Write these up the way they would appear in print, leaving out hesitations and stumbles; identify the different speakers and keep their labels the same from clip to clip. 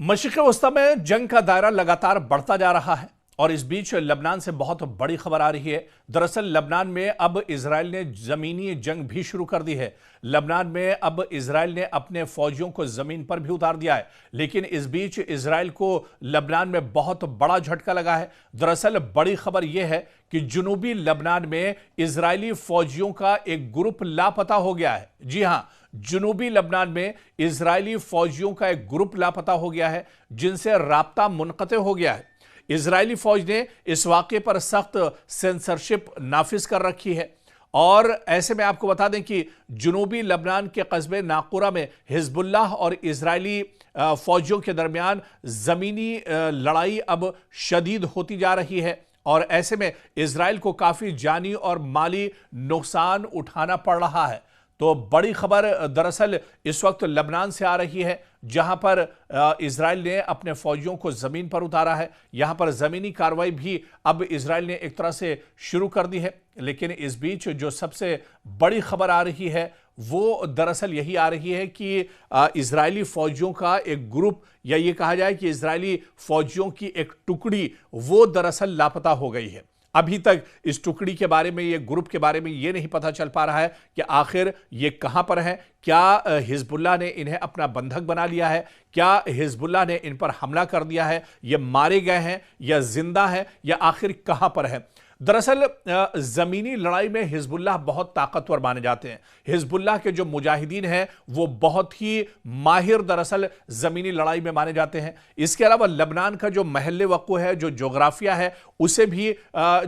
Speaker 1: मशरिक़ वस्ता में जंग का दायरा लगातार बढ़ता जा रहा है और इस बीच लबनान से बहुत बड़ी खबर आ रही है। दरअसल लबनान में अब इजराइल ने जमीनी जंग भी शुरू कर दी है। लबनान में अब इजराइल ने अपने फौजियों को जमीन पर भी उतार दिया है, लेकिन इस बीच इजराइल को लबनान में बहुत बड़ा झटका लगा है। दरअसल बड़ी खबर यह है कि जुनूबी लबनान में इजरायली फौजियों का एक ग्रुप लापता हो गया है। जी हां, जुनूबी लबनान में इजरायली फौजियों का एक ग्रुप लापता हो गया है, जिनसे राब्ता मुनक़ते हो गया है। इजरायली फौज ने इस वाक़े पर सख्त सेंसरशिप नाफिज कर रखी है और ऐसे में आपको बता दें कि जुनूबी लबनान के कस्बे नाकुरा में हिजबुल्लाह और इजरायली फौजियों के दरमियान ज़मीनी लड़ाई अब शदीद होती जा रही है और ऐसे में इजराइल को काफ़ी जानी और माली नुकसान उठाना पड़ रहा है। तो बड़ी खबर दरअसल इस वक्त लबनान से आ रही है, जहां पर इजराइल ने अपने फौजियों को जमीन पर उतारा है। यहां पर जमीनी कार्रवाई भी अब इजराइल ने एक तरह से शुरू कर दी है। लेकिन इस बीच जो सबसे बड़ी खबर आ रही है वो दरअसल यही आ रही है कि इजरायली फौजियों का एक ग्रुप, या ये कहा जाए कि इजरायली फौजियों की एक टुकड़ी, वो दरअसल लापता हो गई है। अभी तक इस टुकड़ी के बारे में, ये ग्रुप के बारे में ये नहीं पता चल पा रहा है कि आखिर ये कहां पर है। क्या हिजबुल्लाह ने इन्हें अपना बंधक बना लिया है? क्या हिजबुल्लाह ने इन पर हमला कर दिया है? ये मारे गए हैं या जिंदा हैं या आखिर कहां पर है? दरअसल जमीनी लड़ाई में हिजबुल्लाह बहुत ताकतवर माने जाते हैं। हिजबुल्लाह के जो मुजाहिदीन हैं वो बहुत ही माहिर दरअसल जमीनी लड़ाई में माने जाते हैं। इसके अलावा लबनान का जो महल वक़्व है, जो जोग्राफिया है, उसे भी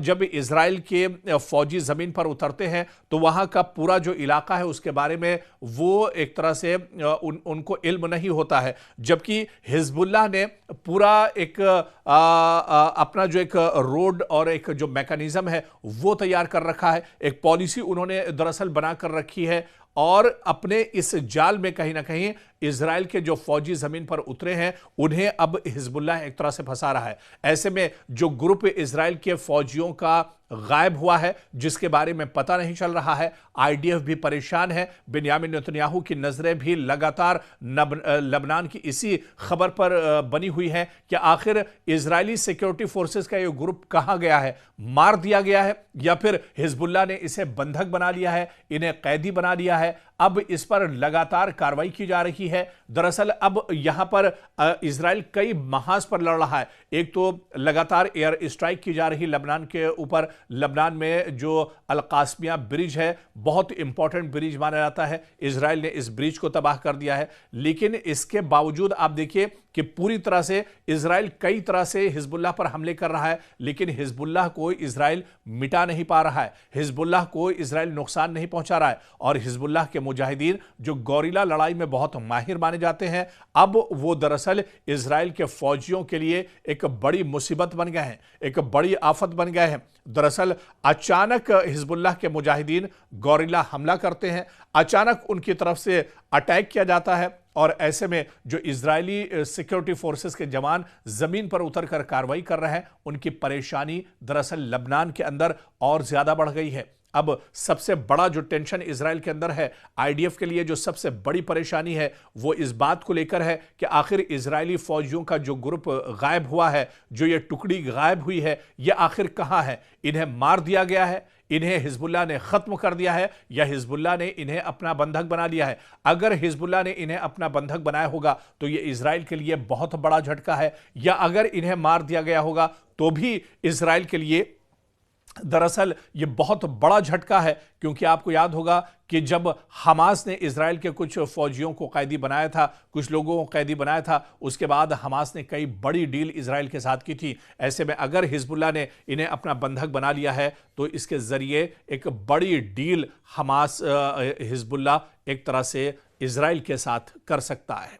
Speaker 1: जब इजराइल के फौजी जमीन पर उतरते हैं तो वहां का पूरा जो इलाका है उसके बारे में वो एक तरह से उनको इल्म नहीं होता है। जबकि हिजबुल्लाह ने पूरा एक अपना जो एक रोड और एक जो मैकेनिज्म है वो तैयार कर रखा है। एक पॉलिसी उन्होंने दरअसल बना कर रखी है और अपने इस जाल में कहीं ना कहीं इजराइल के जो फौजी जमीन पर उतरे हैं उन्हें अब हिजबुल्लाह एक तरह से फंसा रहा है। ऐसे में जो ग्रुप इजराइल के फौजियों का गायब हुआ है, जिसके बारे में पता नहीं चल रहा है, आईडीएफ भी परेशान है। बिन्यामिन नेतन्याहू की नजरें भी लगातार लबनान की इसी खबर पर बनी हुई है कि आखिर इजरायली सिक्योरिटी फोर्सेस का ये ग्रुप कहां गया है, मार दिया गया है या फिर हिजबुल्लाह ने इसे बंधक बना लिया है, इन्हें कैदी बना लिया है। अब इस पर लगातार कार्रवाई की जा रही है। दरअसल अब यहां पर इजराइल कई महाज पर लड़ रहा है। एक तो लगातार एयर स्ट्राइक की जा रही लबनान के ऊपर। लबनान में जो अल-कास्मिया ब्रिज है, बहुत इंपॉर्टेंट ब्रिज माना जाता है, इजराइल ने इस ब्रिज को तबाह कर दिया है। लेकिन इसके बावजूद आप देखिए कि पूरी तरह से इजराइल कई तरह से हिजबुल्लाह पर हमले कर रहा है, लेकिन हिजबुल्लाह को इजराइल मिटा नहीं पा रहा है, हिजबुल्लाह को इजराइल नुकसान नहीं पहुंचा रहा है। और हिजबुल्लाह के मुजाहिदीन जो गोरिल्ला लड़ाई में बहुत माहिर माने जाते हैं, अब वो दरअसल इजराइल के फौजियों के लिए एक बड़ी मुसीबत बन गए हैं, एक बड़ी आफत बन गए हैं। दरअसल अचानक हिजबुल्लाह के मुजाहिदीन गोरिल्ला हमला करते हैं, अचानक उनकी तरफ से अटैक किया जाता है और ऐसे में जो इजरायली सिक्योरिटी फोर्सेस के जवान जमीन पर उतरकर कार्रवाई कर रहे हैं, उनकी परेशानी दरअसल लबनान के अंदर और ज्यादा बढ़ गई है। अब सबसे बड़ा जो टेंशन इजराइल के अंदर है, आईडीएफ के लिए जो सबसे बड़ी परेशानी है वो इस बात को लेकर है कि आखिर इजरायली फौजियों का जो ग्रुप गायब हुआ है, जो ये टुकड़ी गायब हुई है, ये आखिर कहां है? इन्हें मार दिया गया है, इन्हें हिजबुल्लाह ने खत्म कर दिया है या हिजबुल्लाह ने इन्हें अपना बंधक बना लिया है? अगर हिजबुल्लाह ने इन्हें अपना बंधक बनाया होगा तो यह इजराइल के लिए बहुत बड़ा झटका है, या अगर इन्हें मार दिया गया होगा तो भी इजराइल के लिए दरअसल ये बहुत बड़ा झटका है। क्योंकि आपको याद होगा कि जब हमास ने इजराइल के कुछ फौजियों को कैदी बनाया था, कुछ लोगों को कैदी बनाया था, उसके बाद हमास ने कई बड़ी डील इजराइल के साथ की थी। ऐसे में अगर हिजबुल्लाह ने इन्हें अपना बंधक बना लिया है तो इसके जरिए एक बड़ी डील हमास हिजबुल्लाह एक तरह से इजराइल के साथ कर सकता है।